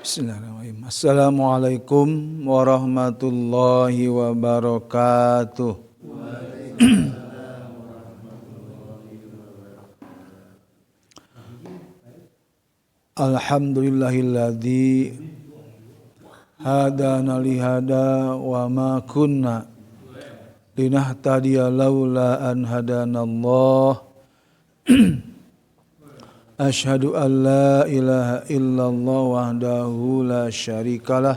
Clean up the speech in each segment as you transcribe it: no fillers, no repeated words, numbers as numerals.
Bismillahirrahmanirrahim. Assalamualaikum warahmatullahi wabarakatuh. Alhamdulillahilladzi hadana lihada wa ma kunna linahtadiya laula an hadanallah. Asyhadu an la ilaha illallah wahdahu la syarikalah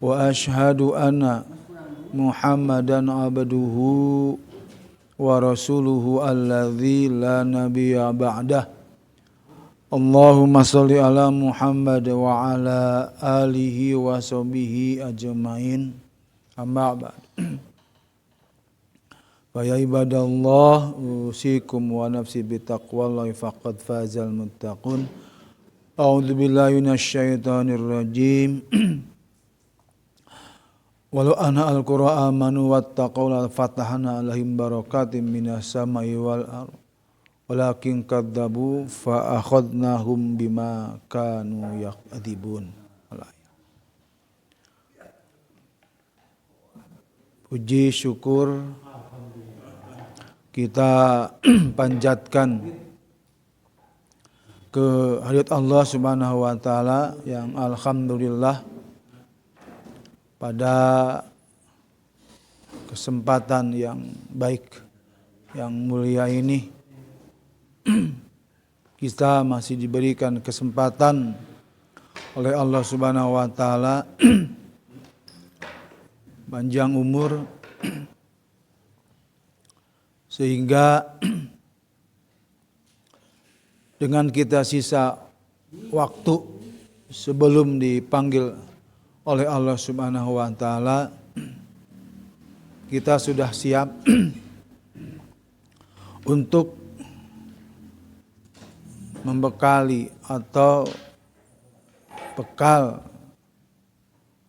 wa asyhadu anna Muhammadan abduhu wa rasuluhu alladzi la nabiyya ba'dah. Allahumma shalli ala Muhammad wa ala alihi wa sahbihi ajmain. Amma ba'd. Ya ibadallah, usikum wa nafsi bitaqwallahi faqad fazal muttaqun. A'udzu billahi minasyaitonir rajim. Walau anna al-qura amanu wattaqaw la fatahna alaihim barakatim minas samai wal ardh. Walakin kadzabu fa akhadnahum bima kanu yakdzibun. Puji syukur kita panjatkan kehadirat Allah Subhanahu wa taala yang alhamdulillah pada kesempatan yang baik yang mulia ini kita masih diberikan kesempatan oleh Allah Subhanahu wa taala panjang umur sehingga dengan kita sisa waktu sebelum dipanggil oleh Allah Subhanahu wa taala, kita sudah siap untuk membekali atau bekal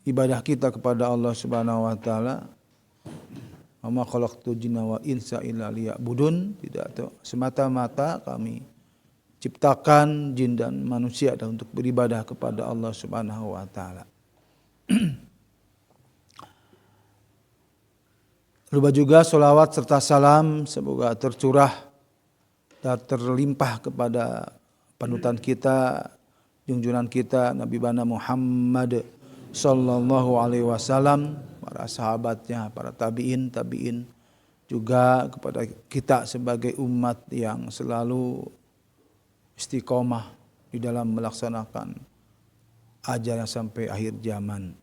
ibadah kita kepada Allah Subhanahu wa taala. Wa khalaqtul jinna wal insa illa liya'budun, tidak semata-mata kami ciptakan jin dan manusia adalah untuk beribadah kepada Allah Subhanahu wa taala. Lupa juga salawat serta salam semoga tercurah dan terlimpah kepada panutan kita, junjungan kita Nabi Bana Muhammad sallallahu alaihi wasallam, para sahabatnya, para tabi'in, juga kepada kita sebagai umat yang selalu istiqomah di dalam melaksanakan ajaran sampai akhir zaman.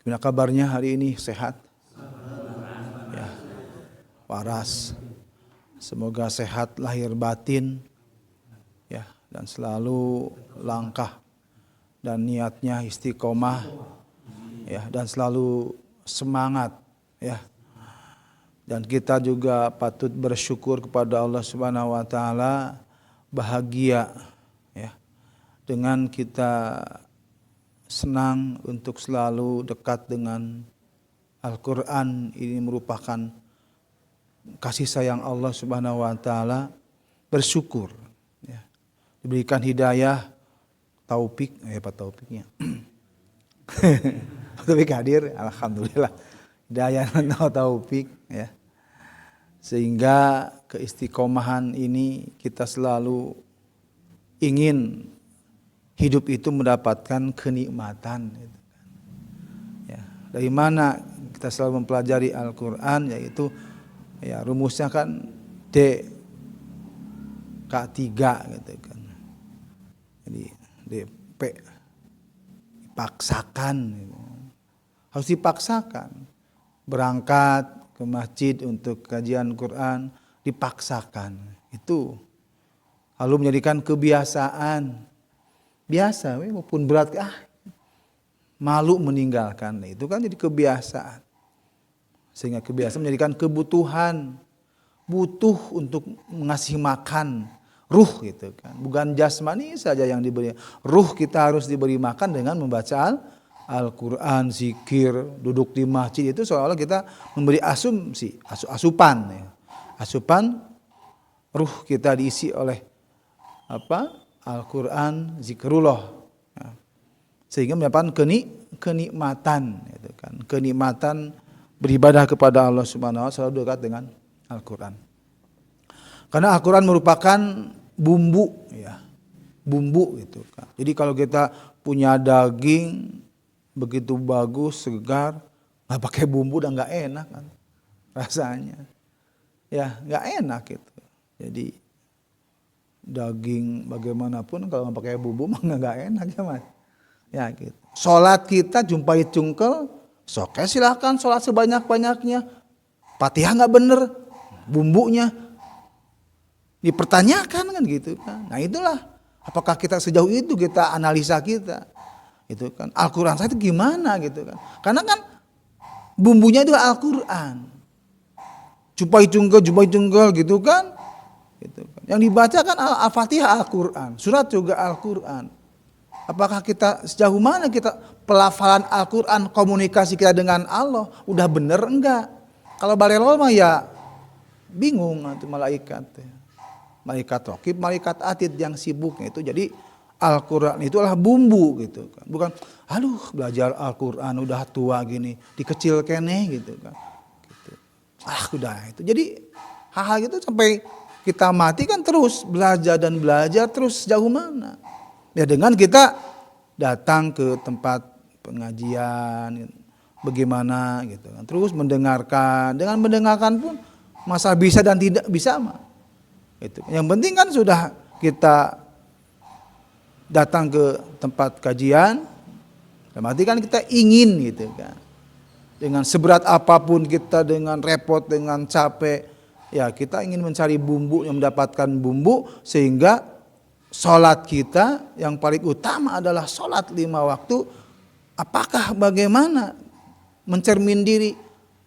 Gimana kabarnya hari ini? Sehat? Ya, waras. Semoga sehat lahir batin, ya, dan selalu langkah dan niatnya istiqomah, ya, dan selalu semangat, ya. Dan kita juga patut bersyukur kepada Allah Subhanahu wa taala, bahagia, ya, dengan kita senang untuk selalu dekat dengan Al-Qur'an. Ini merupakan kasih sayang Allah Subhanahu wa taala. Bersyukur, ya, diberikan hidayah, taufik, apa taufiknya? Taufik hadir, alhamdulillah. Hidayah dan taufik, ya. Sehingga keistiqomahan ini kita selalu ingin hidup itu mendapatkan kenikmatan, gitu kan. Ya, dari mana kita selalu mempelajari Al-Qur'an, yaitu ya rumusnya kan DK3 gitu kan. Jadi DP dipaksakan, gitu. Harus dipaksakan. Berangkat ke masjid untuk kajian Quran dipaksakan. Itu lalu menjadikan kebiasaan. Biasa, walaupun berat, malu meninggalkan. Itu kan jadi kebiasaan. Sehingga kebiasaan menjadikan kebutuhan. Butuh untuk mengasih makan ruh, gitu kan. Bukan jasmani saja yang diberi. Ruh kita harus diberi makan dengan membaca Al-Quran, zikir, duduk di masjid. Itu seolah-olah kita memberi asupan, ya. Asupan ruh kita diisi oleh Al-Quran, zikrullah. Ya. Sehingga mendapatkan kenikmatan, gitu kan. Kenikmatan beribadah kepada Allah Subhanahu wa taala selalu dekat dengan Al-Quran. Karena Al-Quran merupakan bumbu, ya. Bumbu gitu kan. Jadi kalau kita punya daging begitu bagus, segar, nggak pakai bumbu udah nggak enak kan rasanya. Ya nggak enak gitu. Jadi daging bagaimanapun kalau nggak pakai bumbu mah nggak enak ya mas. Ya gitu. Sholat kita jumpai cungkel, soke silahkan sholat sebanyak-banyaknya. Fatihah nggak bener, bumbunya dipertanyakan kan gitu kan. Nah itulah apakah kita sejauh itu kita analisa kita. Itu kan Al-Quran saya itu gimana gitu kan. Karena kan bumbunya itu Al-Quran. Jumpai cungkel gitu kan. Gitu kan. Yang dibaca kan Al-Fatihah Al-Quran. Surat juga Al-Quran. Apakah kita sejauh mana kita pelafalan Al-Quran, komunikasi kita dengan Allah udah bener enggak? Kalau balelol mah ya bingung nanti malaikat. Malaikat raqib, malaikat atid yang sibuknya itu. Jadi Al-Quran itulah bumbu gitu kan. Bukan aduh belajar Al-Quran udah tua gini, dikecil kene gitu kan. Gitu. Udah itu. Jadi hal-hal gitu sampai kita mati kan terus belajar dan belajar terus sejauh mana. Ya dengan kita datang ke tempat pengajian bagaimana gitu kan. Terus mendengarkan, dengan mendengarkan pun masa bisa dan tidak bisa mah. Itu. Yang penting kan sudah kita datang ke tempat kajian, berarti kan kita ingin gitu kan. Dengan seberat apapun kita, dengan repot, dengan capek, ya kita ingin mencari bumbu, yang mendapatkan bumbu sehingga sholat kita yang paling utama adalah sholat 5 waktu. Apakah bagaimana mencermin diri,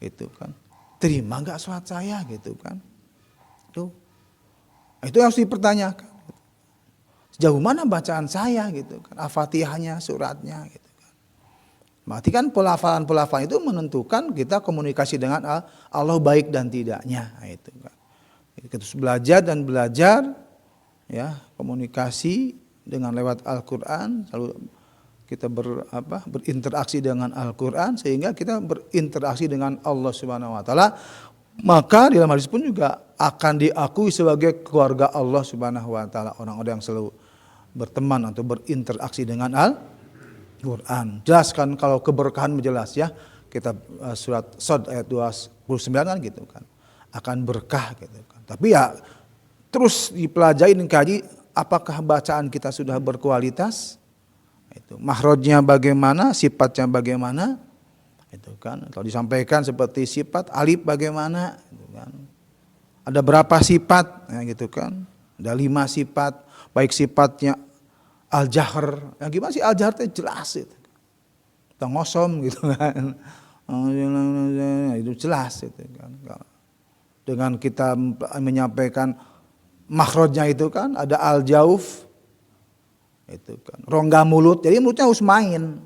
gitu kan? Terima nggak sholat saya, gitu kan? Itu harus dipertanyakan. Sejauh mana bacaan saya gitu kan, Al-Fatihahnya, suratnya gitu kan. Berarti kan pelafalan itu menentukan kita komunikasi dengan Allah baik dan tidaknya. Nah, itu kan. Kita terus belajar dan belajar ya, komunikasi dengan lewat Al-Qur'an, selalu kita berinteraksi dengan Al-Qur'an sehingga kita berinteraksi dengan Allah Subhanahu wa taala. Maka di dalam hadis pun juga akan diakui sebagai keluarga Allah Subhanahu wa taala, orang-orang yang selalu berteman atau berinteraksi dengan Al-Quran. Jelaskan kalau keberkahan menjelas ya. Kita surat Shad ayat 29 kan gitu kan. Akan berkah gitu kan. Tapi ya terus dipelajari dan kaji apakah bacaan kita sudah berkualitas. Itu makhrajnya bagaimana, sifatnya bagaimana. Itu kan. Kalau disampaikan seperti sifat alif bagaimana gitu kan. Ada berapa sifat ya gitu kan. Ada 5 sifat. Baik sifatnya al-jahr, yang gimana sih al-jahr itu jelas itu, kita ngosom gitu kan, itu jelas itu kan. Dengan kita menyampaikan makhrajnya itu kan ada al-jauf, itu kan rongga mulut, jadi mulutnya harus main,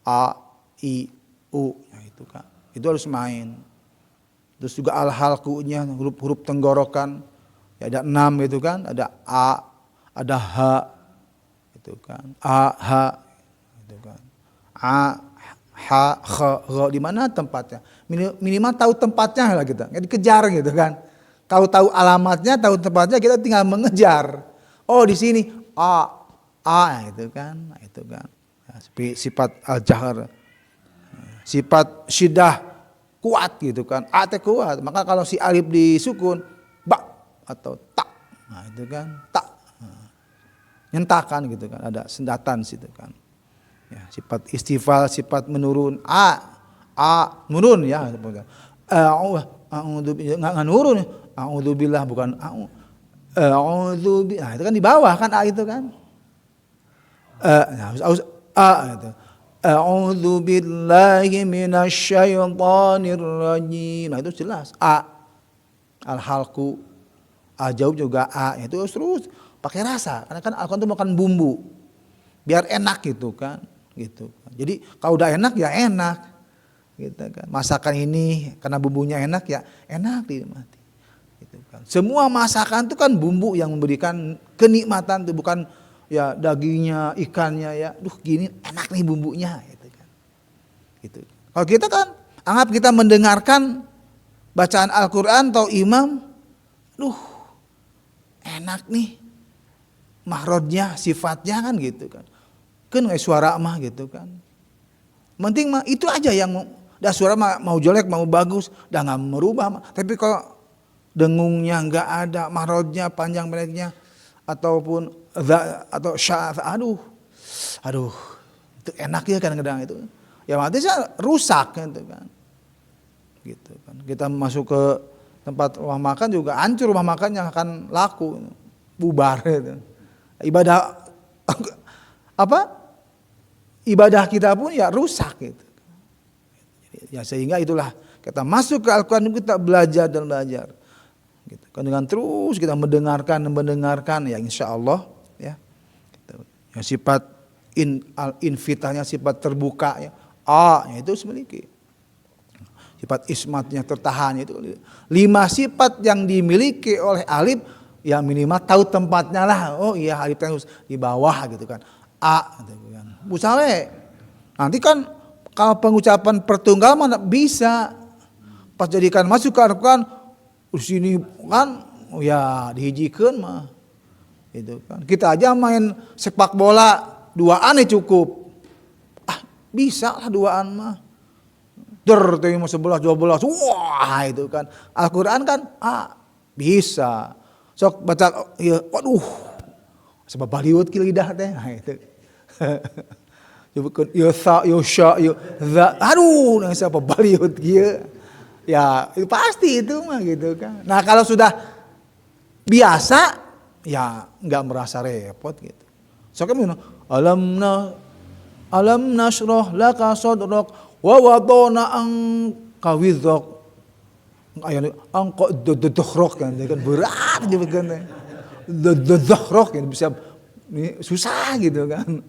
a, i, u, ya itu kan, itu harus main. Terus juga al-halqunya huruf tenggorokan, ya ada 6 gitu kan, ada a, ada H, itu kan, A, H, itu kan, A, H, H, di mana tempatnya? Minimal tahu tempatnya lah kita, nggak dikejar gitu kan. Tahu alamatnya, tahu tempatnya, kita tinggal mengejar. Oh di sini A, itu kan, itu kan. Sifat al-jahr, sifat syiddah kuat gitu kan, A teh kuat. Maka kalau si alif disukun, ba atau tak, nah itu kan, tak. Nyentakan gitu kan, ada sendatan situ kan. Ya, sifat istifal, sifat menurun, a menurun ya. Nggak nurun, a'udzubillah bukan a'udzubillah. Nah, itu kan di bawah kan a itu kan. Harus a itu. A'udzubillahi minasyaitonir rajim. Nah, itu jelas a. Al-halqu, al-jaub juga a. Itu terus pakai rasa, karena kan Al-Quran itu makan bumbu biar enak gitu kan. Jadi kalau udah enak ya enak gitu kan. Masakan ini karena bumbunya enak ya enak dinikmati. Gitu kan. Semua masakan itu kan bumbu yang memberikan kenikmatan, itu bukan ya dagingnya, ikannya ya. Duh gini enak nih bumbunya gitu kan. Gitu. Kalau kita kan anggap kita mendengarkan bacaan Al-Qur'an atau imam, duh enak nih mahrodnya, sifatnya kan gitu kan. Kan suara mah gitu kan. Penting mah itu aja yang dah suara mah mau jelek mau bagus dah nggak merubah mah. Tapi kalau dengungnya nggak ada, mahrodnya panjang pendeknya ataupun atau aduh itu enak ya kadang-kadang itu. Ya artinya rusak gitu kan. Gitu kan. Kita masuk ke tempat rumah makan juga hancur rumah makan yang akan laku, bubar gitu. Ibadah apa? Ibadah kita pun ya rusak gitu. Ya sehingga itulah kita masuk ke Al-Quran kita belajar dan belajar. Gitu. Kan dengan terus kita mendengarkan ya insya Allah ya. Gitu. Yang sifat invitanya sifat terbuka ya. Itu memiliki. Sifat ismatnya tertahan itu 5 sifat yang dimiliki oleh alif ya minimal tahu tempatnya lah. Oh iya alif terus di bawah gitu kan. Gitu kan. Misalnya nanti kan kalau pengucapan pertunggal mana bisa pas jadikan masuk ke Al-Quran di sini kan ya dihijikan mah itu kan kita aja main sepak bola 2an cukup bisa lah 2an mah tema 11 12 wah itu kan Al-Quran kan bisa sok baca ya waduh sebab baliut ki lidah teh itu aduh nang siapa baliut kieu ya itu pasti itu mah gitu kan. Nah kalau sudah biasa ya nggak merasa repot gitu. Soalnya alam nasroh laka sodrok wa wadona angka wizrok ayat angka dodokhrok kan berat juga kan dodokhrok kan bisa susah gitu kan.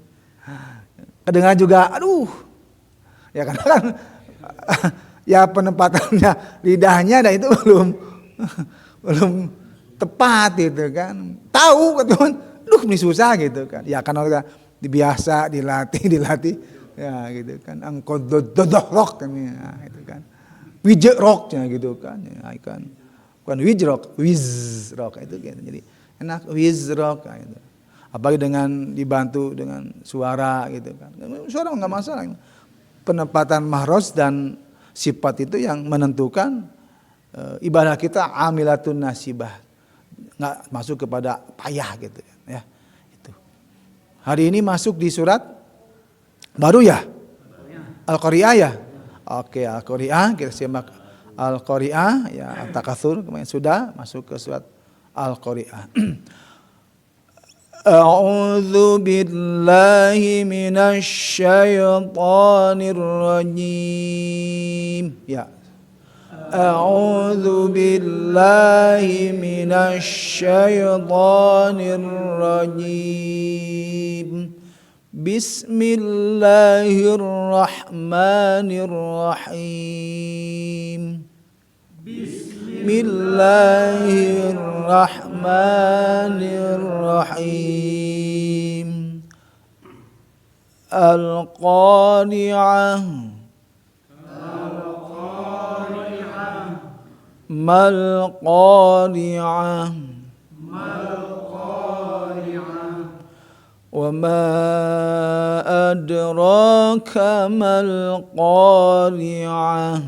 Kedengaran juga aduh ya karena kan ya penempatannya lidahnya dan itu belum tepat gitu kan. Tahu kan duh ini susah gitu kan. Ya kan orang biasa dilatih ya gitu kan. Angko dodokhrok kan ya itu kan. Wijroknya gitu kan. Ya kan. Bukan wijrok, wizrok itu gitu. Jadi enak wizrok gitu. Apalagi dengan dibantu dengan suara gitu kan. Suara enggak masalah. Penempatan mahros dan sifat itu yang menentukan ibadah kita amilatun nasibah. Enggak masuk kepada payah gitu ya. Itu. Hari ini masuk di surat baru ya? Al-Qari'ah ya? Oke, Al-Qari'ah kita simak Al-Qari'ah ya At-Takatsur kemarin sudah masuk ke surat Al-Qari'ah. A'udzu billahi minasy syaithanir rajim. Ya. A'udzu billahi minasy syaithanir rajim. Bismillahirrahmanirrahim. Bismillahirrahmanirrahim. Al-Qari'ah. Mal-Qari'ah. Wa ma adraka mal-Qari'ah.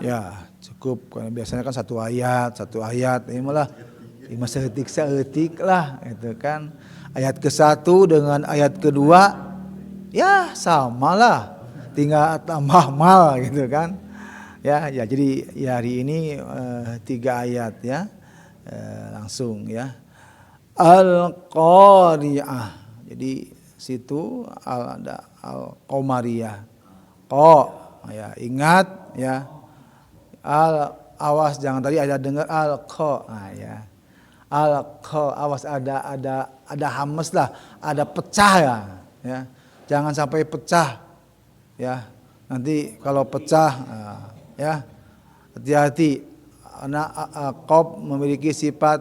Ya cukup karena biasanya kan satu ayat ini malah 5 seetik lah itu kan ayat ke-1 dengan ayat kedua ya samalah tinggal tambah mal gitu kan ya jadi ya hari ini 3 ayat ya langsung ya Al-Qari'ah jadi situ ada Al-Qamariyah ya ingat ya awas jangan tadi ada dengar al-qa ya. Al-qa awas ada hamas lah, ada pecah ya. Jangan sampai pecah Ya, nanti kalau pecah, ya hati-hati. Anak qaf memiliki sifat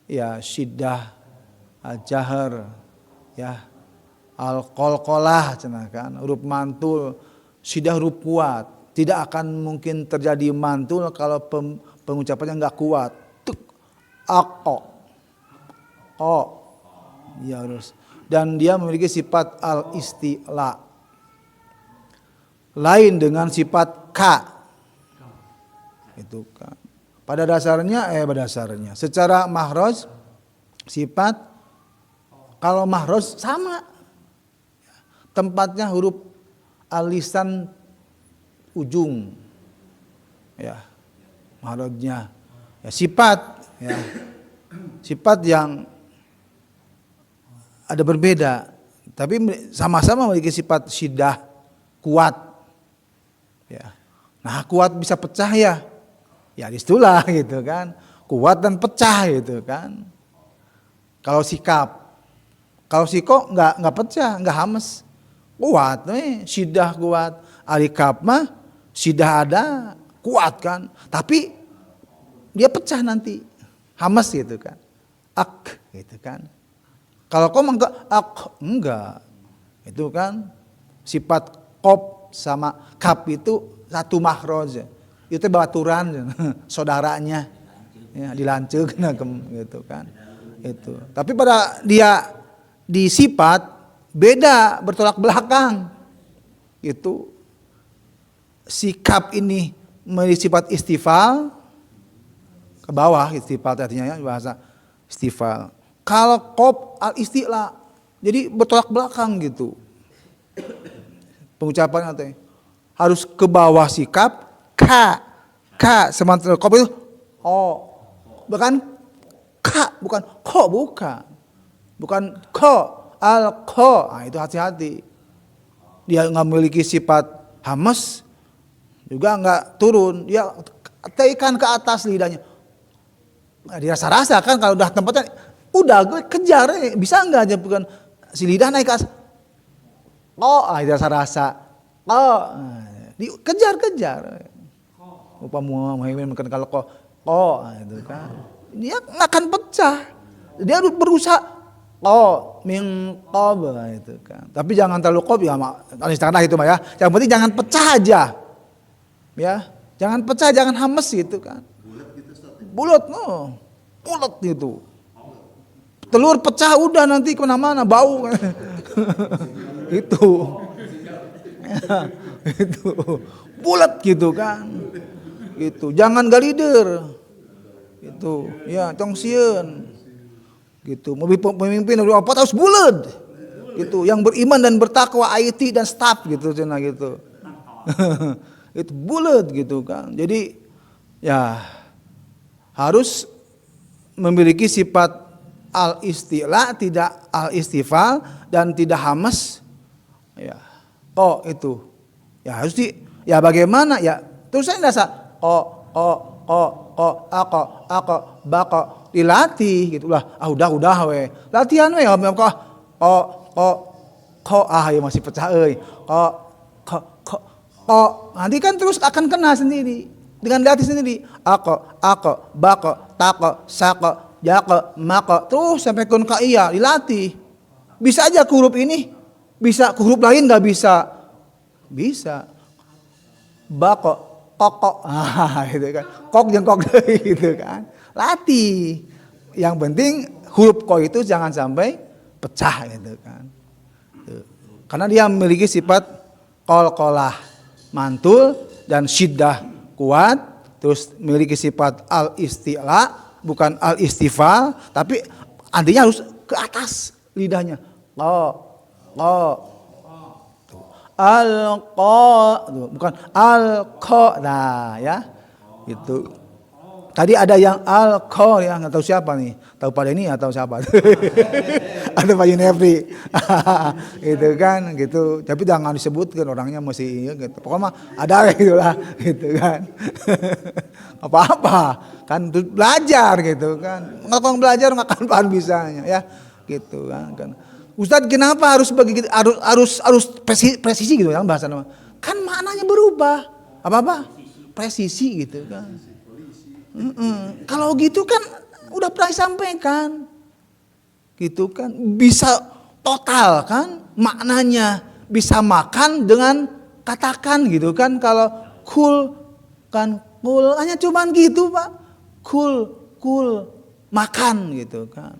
ya syiddah, jahar, ya al-qalqalah cenah kan, huruf mantul, syiddah huruf kuat. Tidak akan mungkin terjadi mantul kalau pengucapannya enggak kuat. Tuk, aqo, o, ya harus. Dan dia memiliki sifat al-istila. Lain dengan sifat ka. Itu kan. Pada dasarnya secara mahraj sifat kalau mahraj sama. Tempatnya huruf alisan ujung. Ya. Mahrajnya ya sifat ya. Sifat yang ada berbeda tapi sama-sama memiliki sifat syiddah kuat. Ya. Nah, kuat bisa pecah ya. Ya disitulah gitu kan. Kuat dan pecah gitu kan. Kalau sikap, kalau siko enggak pecah, enggak hames. Kuat nih, syiddah kuat. Alikap mah syiddah ada, kuat kan. Tapi dia pecah nanti. Hames gitu kan. Ak gitu kan. Kalau kom enggak ak enggak. Itu kan sifat qaf sama kap itu satu makhraj. Itu baturan saudaranya. Ya, dilanceukna gitu kan. Itu. Tapi pada dia di sifat beda, bertolak belakang. Itu sikap ini memiliki sifat istifal ke bawah, istifal artinya ya bahasa istifal. Kalau qaf al-istila jadi bertolak belakang gitu. Pengucapannya teh harus ke bawah sikap ka sementara qaf itu o. Bukan ka, bukan ko, bukan ko, al-ko. Nah, itu hati-hati. Dia enggak memiliki sifat hamas juga enggak turun. Dia tekan ke atas lidahnya. Nah, dirasa-rasa kan kalau udah tempatnya udah gue kejar bisa enggak aja bukan si lidah naik ke atas. Dirasa-rasa. Dikejar-kejar. Upamu makan kalau itu kan. Dia enggak akan pecah. Dia berusaha min qab itu kan. Tapi jangan terlalu qab ya istilah itu mah ya. Yang penting jangan pecah aja. Ya, jangan pecah, jangan hames gitu kan. Bulat bulat gitu. Telur pecah udah nanti kemana-mana bau. Itu. Itu. Bulat gitu kan. Gitu. Jangan galider. Gitu. Ya, tong sieun. Gitu. Pemimpin apa harus bulat. Gitu. Yang beriman dan bertakwa IT dan staff gitu cenah gitu. Itu bulat gitu kan. Jadi ya harus memiliki sifat al-istila, tidak al-istifal dan tidak hamas. Ya. Itu. Ya harus ya bagaimana ya? Terus saya dasar ako bako dilatih gitulah. Udah we. Latihan we ya ya masih pecah euy. Nanti kan terus akan kena sendiri dengan latih sendiri. Ako bako tako sako jako mako terus sampai kun ka iya dilatih. Bisa aja ke huruf ini, bisa ke huruf lain enggak bisa. Bisa. Bako kokok, gitu kan. Kok jeung kok deui gitu kan. Latih. Yang penting huruf ko itu jangan sampai pecah gitu kan. Karena dia memiliki sifat qalqalah, mantul dan syiddah kuat, terus memiliki sifat al-istila, bukan al-istifal, tapi artinya harus ke atas lidahnya. Bukan al-qa. Nah, ya. Gitu. Tadi ada yang al-qa ya, enggak tahu siapa nih. Tahu Pak Denny atau siapa? Atau Pak Yunefri. Gitu kan, gitu. Tapi jangan disebutkan orangnya masih gitu. Pokoknya ada gitulah, gitu kan. Apa-apa, kan belajar gitu kan. Ngakong belajar enggak akan paham bisanya ya. Gitu kan. Ustadz kenapa harus harus presisi gitu kan bahasa nama? Kan maknanya berubah. Apa? Presisi gitu kan. Kalau gitu kan udah pernah disampaikan. Gitu kan bisa total kan maknanya, bisa makan dengan katakan gitu kan. Kalau kul kan kul hanya cuman gitu Pak. Kul makan gitu kan.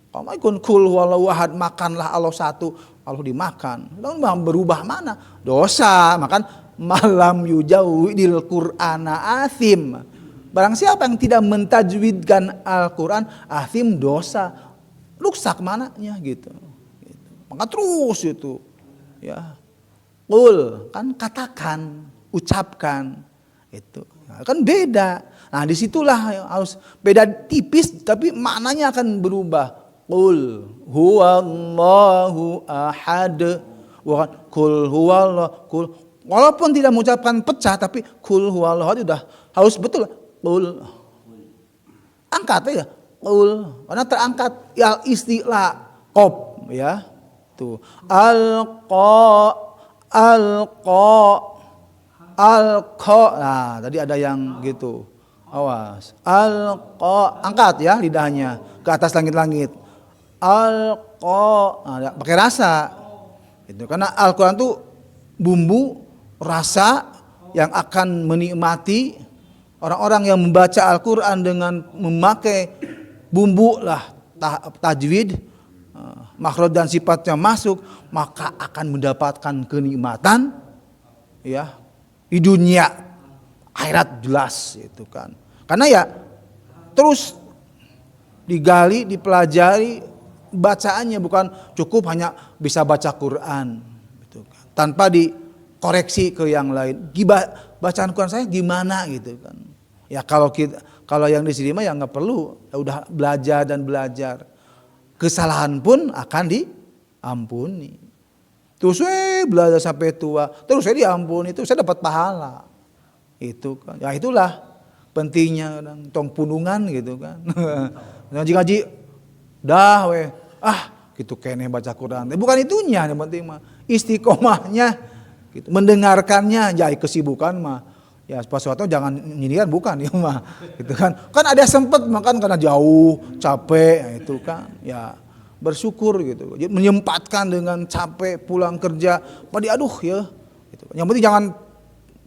Kalau ikut kul huwallahu ahad, makanlah Allah satu, Allah dimakan. Lalu berubah mana? Dosa. Makan malam yujawidil Qur'ana athim. Barang siapa yang tidak mentajwidkan Al-Quran, athim dosa. Rusak mananya gitu. Maka terus itu ya. Qul kan katakan, ucapkan itu. Kan beda. Nah, disitulah harus beda tipis tapi maknanya akan berubah. Qul huwallahu ahad. Bukan qul huwallahu. Walaupun tidak mengucapkan pecah tapi qul huwallahu itu udah harus betul. Qul. Angkat ya. Qul. Karena terangkat ya istilah qaf ya. Tuh. Alqa. Nah, tadi ada yang gitu. Awas. Alqa. Angkat ya lidahnya ke atas langit-langit. Alqa. Nah, pakai rasa. Itu karena Al-Qur'an itu bumbu rasa yang akan menikmati orang-orang yang membaca Al-Qur'an dengan memakai bumbu lah tajwid, makhraj dan sifatnya masuk, maka akan mendapatkan kenikmatan ya di dunia akhirat jelas itu kan. Karena ya terus digali, dipelajari bacaannya, bukan cukup hanya bisa baca Quran gitu kan. Tanpa dikoreksi ke yang lain. Bacaan Quran saya gimana gitu kan. Ya kalau yang diterima ya nggak perlu, ya udah belajar dan belajar. Kesalahan pun akan diampuni. Terus saya belajar sampai tua, terus saya diampuni, itu saya dapat pahala. Itu kan. Ya itulah pentingnya tong punungan gitu kan. Ngaji-ngaji dah gitu kene baca Quran. Bukan itunya yang penting mah istiqomahnya gitu. Mendengarkannya jadi kesibukan mah. Ya pas waktu jangan nyinyiran bukan ya mah gitu kan. Kan ada sempet makan karena jauh, capek itu kan. Ya bersyukur gitu. Jadi menyempatkan dengan capek pulang kerja, aduh ya gitu. Yang penting jangan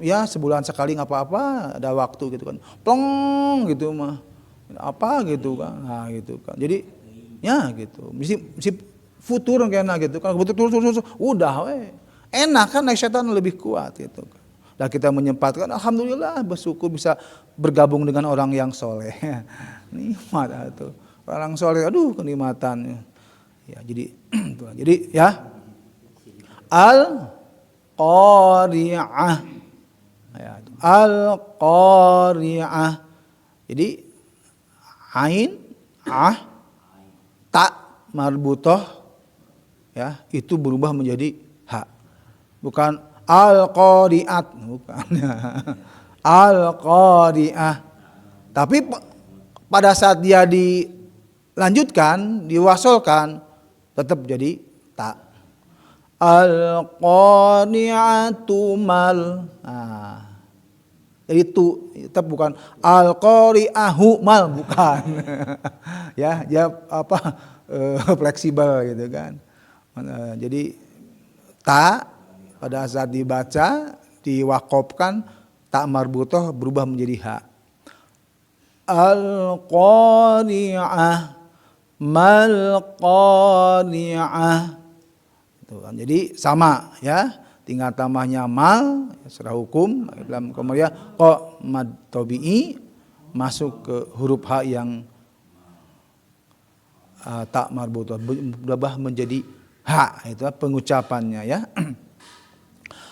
ya sebulan sekali nggak apa-apa, ada waktu gitu kan. Plong gitu mah. Apa gitu kan. Nah gitu kan. Jadi ya gitu. Mesti futur kena gitu kan. Betul udah enak kan, naik setan lebih kuat gitu kan. Dan kita menyempatkan, alhamdulillah bersyukur bisa bergabung dengan orang yang soleh. Nikmat itu. Orang soleh, aduh kenikmatannya. Ya jadi ya Al-Qari'ah. Ya, Al-Qari'ah. Jadi ain, ta marbutoh ya itu berubah menjadi ha. Bukan Al-Qari'at, bukan. Al-Qari'ah. Tapi pada saat dia dilanjutkan, diwasolkan, tetap jadi ta. Al-Qari'atu mal. Nah, jadi itu tetap bukan Al-Qari'ahu mal, bukan. Ya, dia fleksibel gitu kan. Jadi ta pada saat dibaca, diwakofkan, tak marbutoh berubah menjadi ha. Al-Qari'ah, mal-Qari'ah. Itu kan. Jadi sama ya, tinggal tambahnya mal, secara hukum dalam kemudian kok mad tabi'i masuk ke huruf ha yang tak marbutoh berubah menjadi ha, itu pengucapannya ya.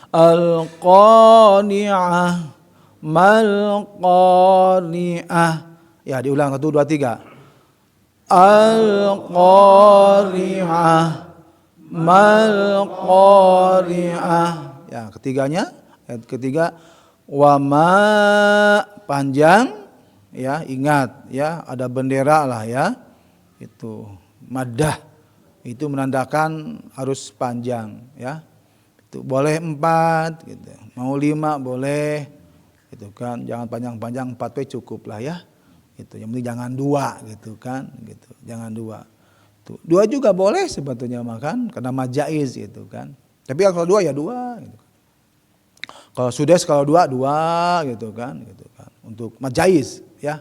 Al-Qani'ah, mal-Qani'ah. Ya diulang 1, 2, 3. Al-Qari'ah, mal-Qari'ah. Ya ketiganya, ayat ketiga. Wa ma panjang, ya ingat ya ada bendera lah ya. Itu maddah itu menandakan harus panjang ya. Itu boleh 4 gitu. Mau 5 boleh gitu kan. Jangan panjang-panjang, 4 cukup lah ya. Itu yang penting jangan 2 gitu kan gitu. Jangan 2. Tuh, 2 juga boleh sebetulnya makan karena majaiz gitu kan. Tapi kalau 2 ya 2 gitu. Kalau sudes kalau 2 gitu kan gitu kan. Untuk majaiz ya.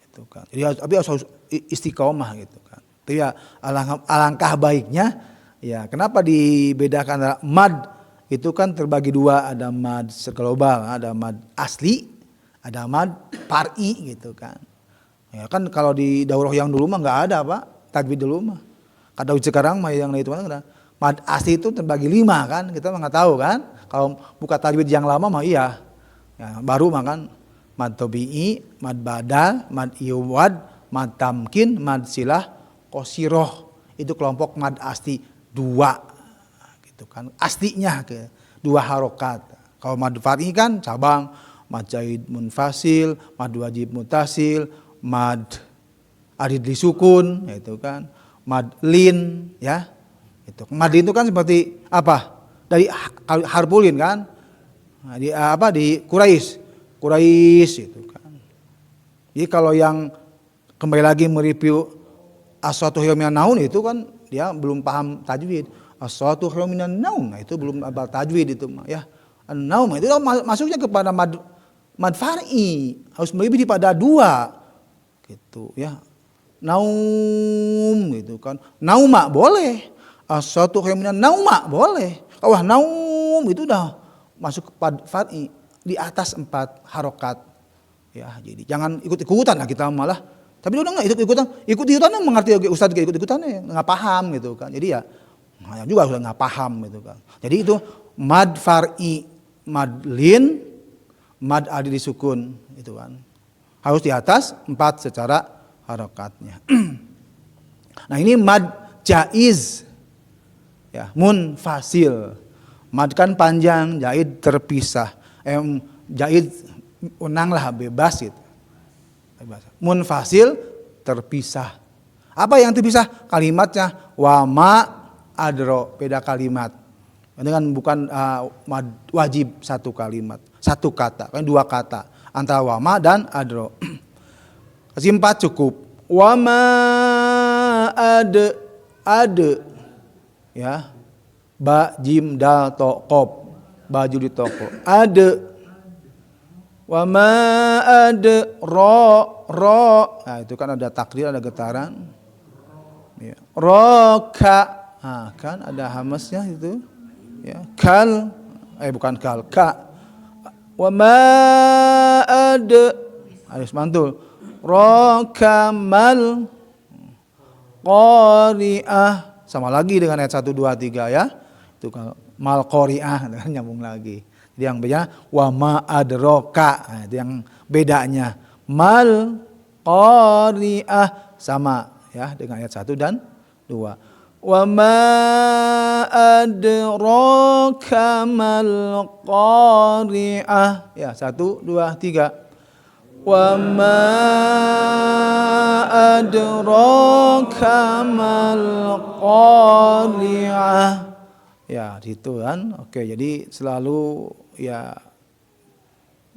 Gitu kan. Jadi harus istiqomah gitu kan. Itu ya alangkah baiknya ya. Kenapa dibedakan mad itu kan terbagi 2, ada mad global, ada mad asli, ada mad far'i gitu kan. Ya kan kalau di daurah yang dulu mah nggak ada Pak, tajwid dulu mah. Kalau sekarang mah yang itu mana mad asli itu terbagi 5 kan, kita mah nggak tahu kan. Kalau buka tajwid yang lama mah iya. Ya, baru mah kan mad tabi'i, mad badal, mad iwad, mad tamkin, mad silah, qasiroh. Itu kelompok mad asli 2 gitu kan. Aslinya ke 2 harokat. Kalau mad far'i kan cabang mad zaid munfasil, mad wajib mutasil, mad arid disukun itu kan, mad lin ya. Itu mad lin itu kan seperti apa? Dari harpulin kan. Nah, di Quraisy itu kan. Jadi kalau yang kembali lagi mereview as-satu minan naun itu kan dia belum paham tajwid. As-satu minan naun, nah itu belum hafal tajwid itu ya. An-naum itu masuknya kepada mad far'i, harus melebihi pada 2 gitu ya. Naum gitu kan. Nauma boleh. As-satu minan nauma boleh. Wah, naum itu udah masuk ke far'i di atas 4 harokat ya. Jadi jangan ikut-ikutan lah kita malah. Tapi udah enggak ikut-ikutan mengerti Ustaz ikut-ikutannya enggak paham gitu kan. Jadi ya juga udah enggak paham gitu kan. Jadi itu mad far'i, mad lin, mad adi disukun itu kan. Harus di atas 4 secara harokatnya. Nah, ini mad jaiz ya, munfasil. Mad kan panjang, jaid terpisah. Jaid unang lah bebas gitu. Munfasil terpisah. Apa yang terpisah? Kalimatnya wa ma adro, beda kalimat. Dengan bukan wajib satu kalimat, satu kata, kan 2 kata antara wa ma dan adro. Kasih 4 cukup. Wa ma ade ya. Ba jim dal to qop, baju di toko. Ade. Wa ma ade ro. Nah, itu kan ada takdir, ada getaran. Ya. Roka. Nah, kan ada hamasnya itu. Ya. Kal. Bukan kal, ka. Wa ma ade. Harus mantul. Rokamal qari'ah. Sama lagi dengan ayat 1 2 3 ya. Itu kalau mal qari'ah dengan nyambung lagi. Jadi yang bedanya wa ma adroka. Nah, itu yang bedanya. Mal qari'ah sama ya dengan ayat 1 dan 2. Wa ma adroka mal qari'ah. Ya, 1 2 3. Wa ma adraka mal qari'ah. Ya, gitu kan. Oke, jadi selalu ya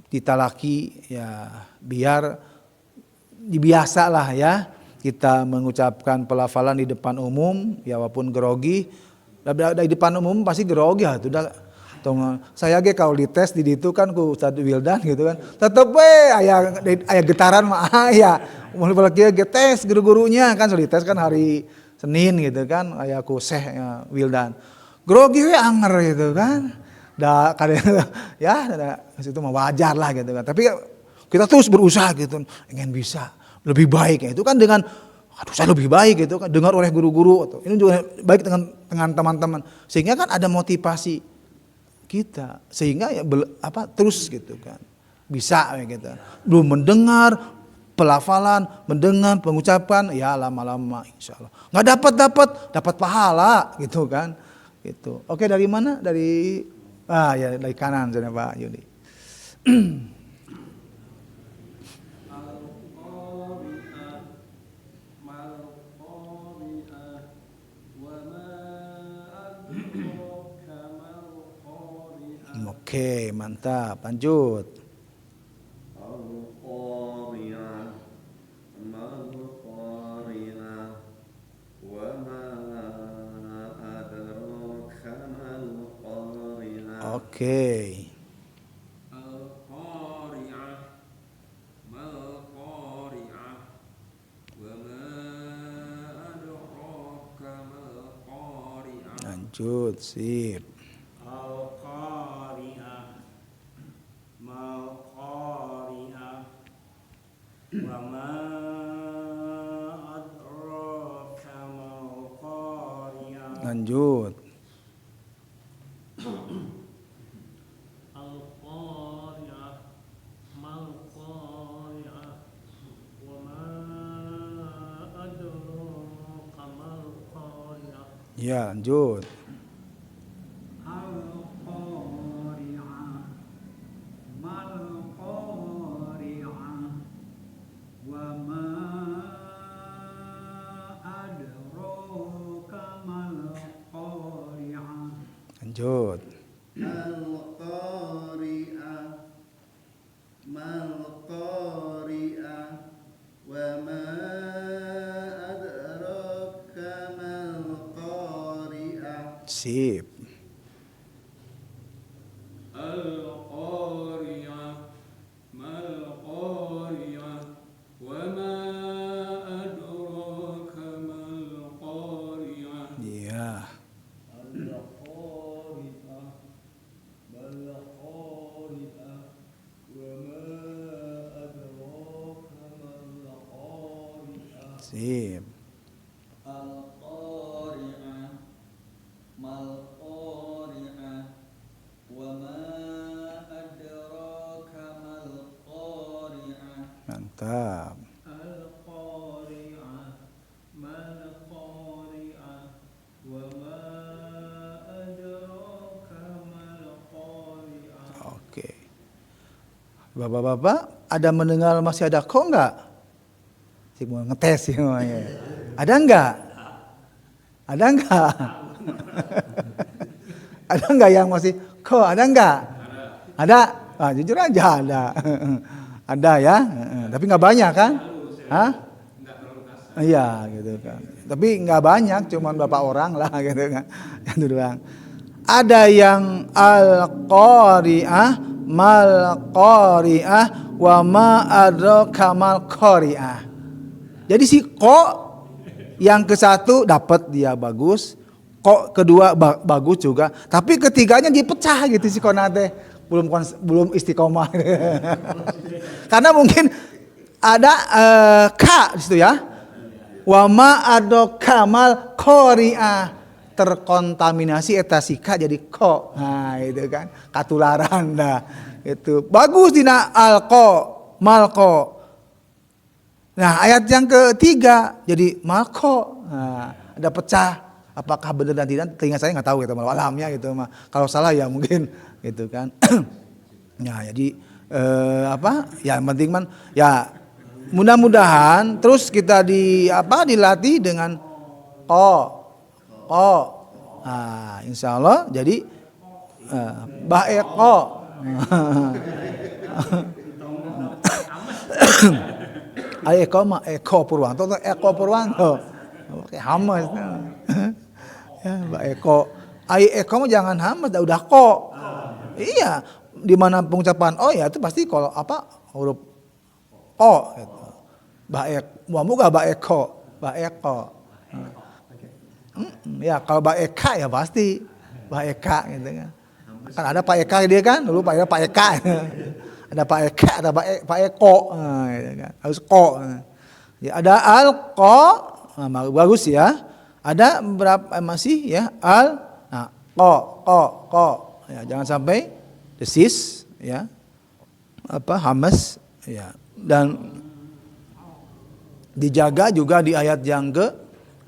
ditalaki ya biar dibiasalah ya kita mengucapkan pelafalan di depan umum ya walaupun grogi. Di depan umum pasti grogi ya itu udah. Saya ge kalau dites di itu kan ku Ustaz Wildan gitu kan. Tetep aya getaran mah aya. Mun balik ge tes guru-gurunya kan sudah dites kan hari Senin gitu kan aya ku Syekh Wildan. Grogi we anger gitu kan. Da ya itu mah wajar lah gitu kan. Tapi kita terus berusaha gitu ingin bisa lebih baik. Itu kan dengan saya lebih baik gitu kan dengar oleh guru-guru atau ini juga baik dengan teman-teman sehingga kan ada motivasi kita sehingga ya terus gitu kan bisa ya gitu. Belum mendengar pelafalan, mendengar pengucapan ya lama-lama insyaallah nggak dapat pahala gitu kan gitu. Oke, dari mana? Dari dari kanan sana Pak Yudi. mantap. Lanjut. Al-Qari'ah mal-Qari'ah wa ma adraka mal-Qari'ah. Oke. Al-Qari'ah mal-Qari'ah wa ma adraka mal-Qari'ah. Lanjut, sip. Al-Qari'ah mal-Qari'ah wa ma adraka mal-Qari'ah. Lanjut. Al-Qari'ah mal-Qari'ah wa ma adraka mal-Qari'ah. Ya, lanjut. Al-Qari'ah mal-Qari'ah wa ma adraka mal-Qari'ah. Lanjut. Al-Qari'ah mal-Qari'ah wa ma adraka mal-Qari'ah. Sip. Al-Qari'ah mal-Qari'ah wa ma adraka mal-Qari'ah. Iya. Al-Qari'ah mal-Qari'ah wa ma adraka mal-Qari'ah. Sip. Al-Qari'ah mal-Qari'ah wa ma adraka mal-Qari'ah. Mantap. Al-Qari'ah mal-Qari'ah wa ma adraka mal-Qari'ah. Oke. Bapak-bapak, ada mendengar masih ada kok enggak? Sih mau ngetes sih semuanya. Ada enggak? Ada enggak? Ada enggak yang masih kok? Ada enggak? Ada. Ah, jujur aja ada. Ada ya. Tapi enggak banyak kan? Hah? Iya gitu kan. Tapi enggak banyak, cuman berapa orang lah gitu kan. Itu doang. Ada yang al-Qari'ah mal-Qari'ah wa ma adraka mal-Qari'ah. Jadi si ko yang ke satu dapat dia bagus, ko kedua bagus juga, tapi ketiganya dipecah gitu si konate belum istiqomah. Karena mungkin ada ka di situ ya. Wa ma adraka mal-Qari'ah. Terkontaminasi eta si ka jadi ko. Nah, itu kan katularan dah. Itu bagus dina al-ko, mal-ko. Nah, ayat yang ketiga jadi malko. Nah, ada pecah. Apakah benar dan tidak? Telinga saya nggak tahu gitu, malah alamnya gitu. Kalau salah ya mungkin gitu kan. Nah, jadi Ya, yang penting man ya mudah-mudahan terus kita dilatih dengan ko. Nah, insya Allah jadi baeko. Eko mah Eko Purwanto atau Eko Purwanto. Pakai hamas. Ya, Mbak Eko. Eko mah jangan hamas, udah ko. Iya, di mana pengucapan ya itu pasti kalau huruf o gitu. Muga Mbak Eko. Ya kalau Mbak Eka ya pasti Mbak Eka gitu kan. Kan ada Pak Eka dia kan, dulu Pak Eka. Ada Pak Eka, ada Pak Eko, gitu kan. Harus ko. Ya, ada al-ko, bagus ya. Ada berapa masih ya ko. Ya, jangan sampai desis ya. Hamas ya. Dan dijaga juga di ayat yang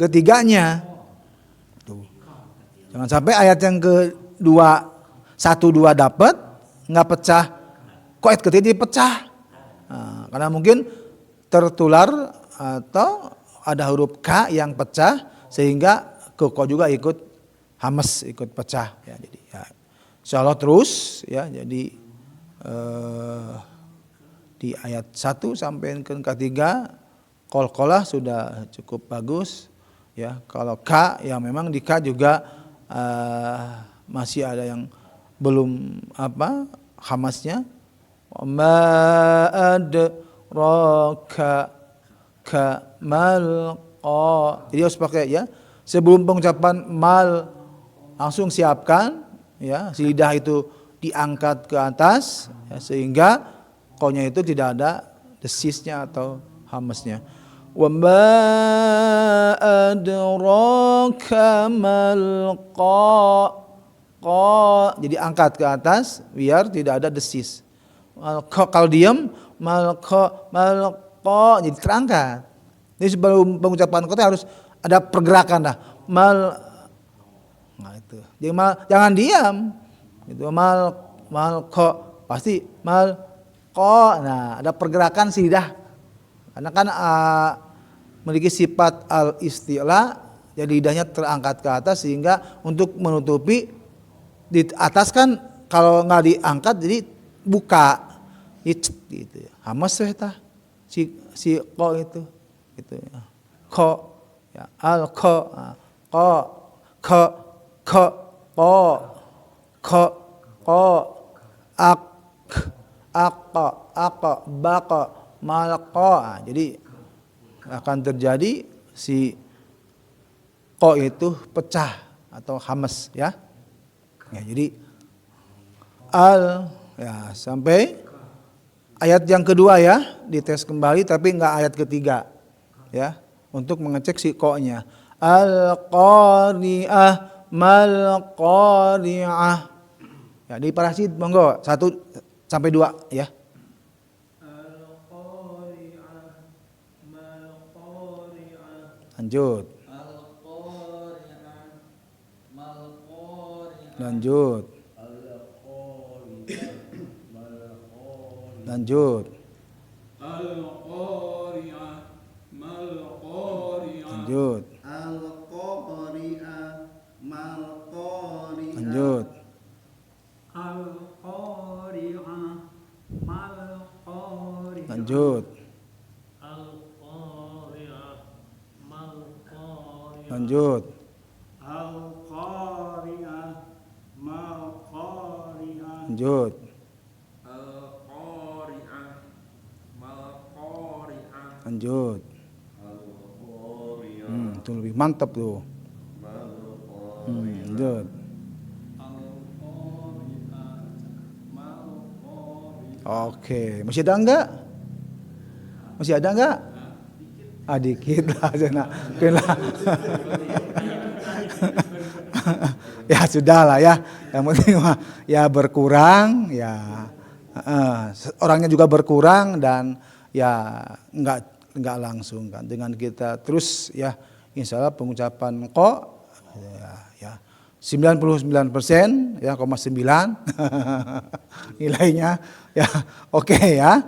ketiganya. Tuh. Jangan sampai ayat yang kedua 1-2 dapat nggak pecah. Kok ayat ketiga dipecah? Nah, karena mungkin tertular atau ada huruf K yang pecah sehingga ko juga ikut hamas, ikut pecah ya. Jadi ya, Insyaallah terus ya. Jadi di ayat 1 sampai ke 3 qalqalah sudah cukup bagus ya. Kalau ka ya memang di ka juga masih ada yang belum hamasnya. Ma adraka kamal qa. Jadi harus pakai ya. Sebelum pengucapan mal langsung siapkan ya, si lidah itu diangkat ke atas ya, sehingga qa-nya itu tidak ada desisnya atau hamesnya. Wa ma adraka mal qa. Jadi angkat ke atas biar tidak ada desis. Kalau diam mal qa jadi terangkat. Jadi sebelum pengucapan kata harus ada pergerakan dah. Nah itu. Jadi jangan diam. Gitu. Mal qa pasti mal qa. Nah, ada pergerakan si lidah. Karena kan memiliki sifat al-istila, jadi lidahnya terangkat ke atas sehingga untuk menutupi di atas kan kalau nggak diangkat jadi buka. Gitu ya. Hamas tah si qa itu gitu ya. Qa ya al qa qa qa qa qa qa aqa baqa malqa. Jadi akan terjadi si qa itu pecah atau hamas ya. Ya jadi ya sampai ayat yang kedua ya, dites kembali tapi enggak ayat ketiga ya, untuk mengecek si qa-nya. Al-qari'ah mal qari'ah. Ya, di parasit monggo 1 sampai 2 ya. Al-qari'ah mal qari'ah. Lanjut. Al-qari'ah mal qari'ah. Lanjut. Lanjut. Al-qari'ah mal qari'ah. Lanjut. Al-qari'ah mal qari'ah. Lanjut. Al-qari'ah mal qari'ah. Lanjut. Al-qari'ah mal qari'ah. Lanjut. Al-qari'ah mal qari'ah. Lanjut. Al-qari'ah mal qari'ah. Lanjut. Itu lebih mantap tuh. Lanjut. Oke, masih ada enggak? Masih ada enggak? Dikit lah sana. Ya sudah lah ya. Yang penting mah ya berkurang ya. Orangnya juga berkurang dan ya enggak langsung kan, dengan kita terus ya insya Allah pengucapan qa ya 99% ya 9 nilainya ya oke ya,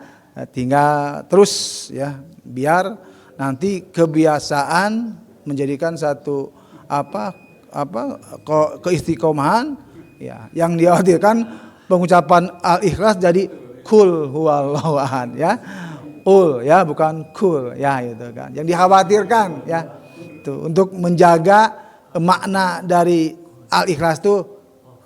tinggal terus ya biar nanti kebiasaan menjadikan satu keistiqomahan ya, yang dikhawatirkan pengucapan al-ikhlas jadi kul huwallahu ahad ya. Kul ya bukan kul ya itu kan. Yang dikhawatirkan ya itu untuk menjaga makna dari al-ikhlas itu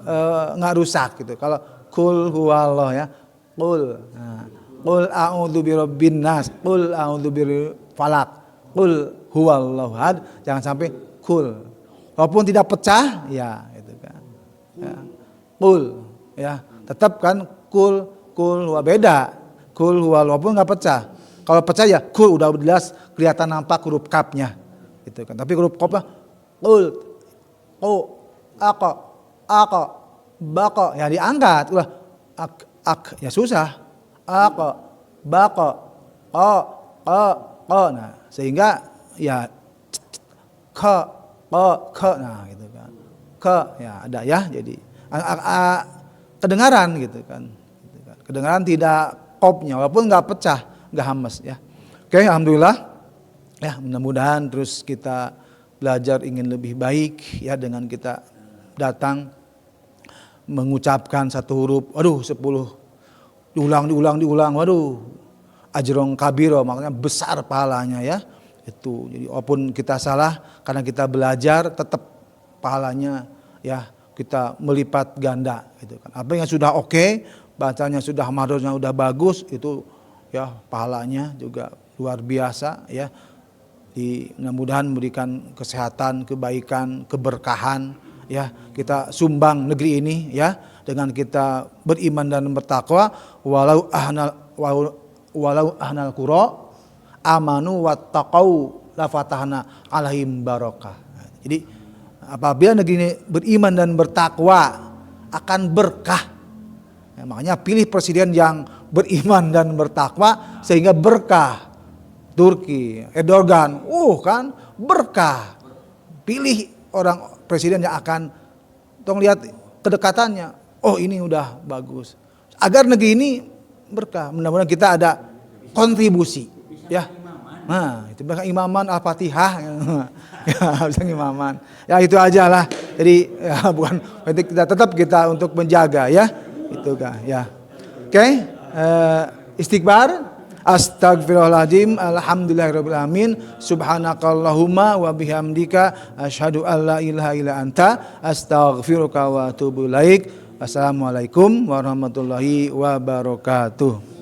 enggak rusak gitu. Kalau kul huwallahu ya, kul. Nah, kul a'udzu birabbin nas, kul a'udzu birabbil falaq, kul huwallahu ahad, jangan sampai kul. Walaupun tidak pecah ya itu kan. Ya. Kul ya, tetap kan kul huwa beda. Kul huwa walaupun nggak pecah. Kalau pecah ya kul udah jelas kelihatan nampak huruf kapnya, gitu kan. Tapi huruf kapnya kul, ako, bako ya diangkat, udah ak ya susah. Ako, bako, ko, nah sehingga ya ke, nah gitu kan. Ke ya ada ya jadi kedengaran gitu kan. Kedengaran tidak kopnya walaupun nggak pecah, nggak hamas ya. Oke, alhamdulillah ya, mudah-mudahan terus kita belajar ingin lebih baik ya dengan kita datang mengucapkan satu huruf, waduh 10 diulang, waduh ajrong kabiro, makanya besar pahalanya ya. Itu jadi walaupun kita salah karena kita belajar tetap pahalanya ya kita melipat ganda gitu kan. Apa yang sudah oke, bacanya sudah madornya sudah bagus, itu ya pahalanya juga luar biasa ya. Mudah-mudahan memberikan kesehatan, kebaikan, keberkahan ya. Kita sumbang negeri ini ya dengan kita beriman dan bertakwa, walau ahnal qura amanu wattaqau la fatahna alaihim barokah. Jadi apabila negeri ini beriman dan bertakwa akan berkah. Ya, makanya pilih presiden yang beriman dan bertakwa sehingga berkah. Turki, Erdogan, kan berkah. Pilih orang presiden yang akan, tolong lihat kedekatannya. Oh ini udah bagus. Agar negeri ini berkah. Mudah-mudahan kita ada kontribusi, ya. Nah, itu bahkan imaman Al-Fatihah, ya bisa imaman. Ya itu aja lah. Jadi ya, bukan kita untuk menjaga ya, itu kan ya. Oke, istighfar. Astagfirullahaladzim, alhamdulillahirabbil alamin, subhanakallahumma wa bihamdika asyhadu alla ilaha illa anta astaghfiruka wa atubu ilaik. Assalamualaikum warahmatullahi wabarakatuh.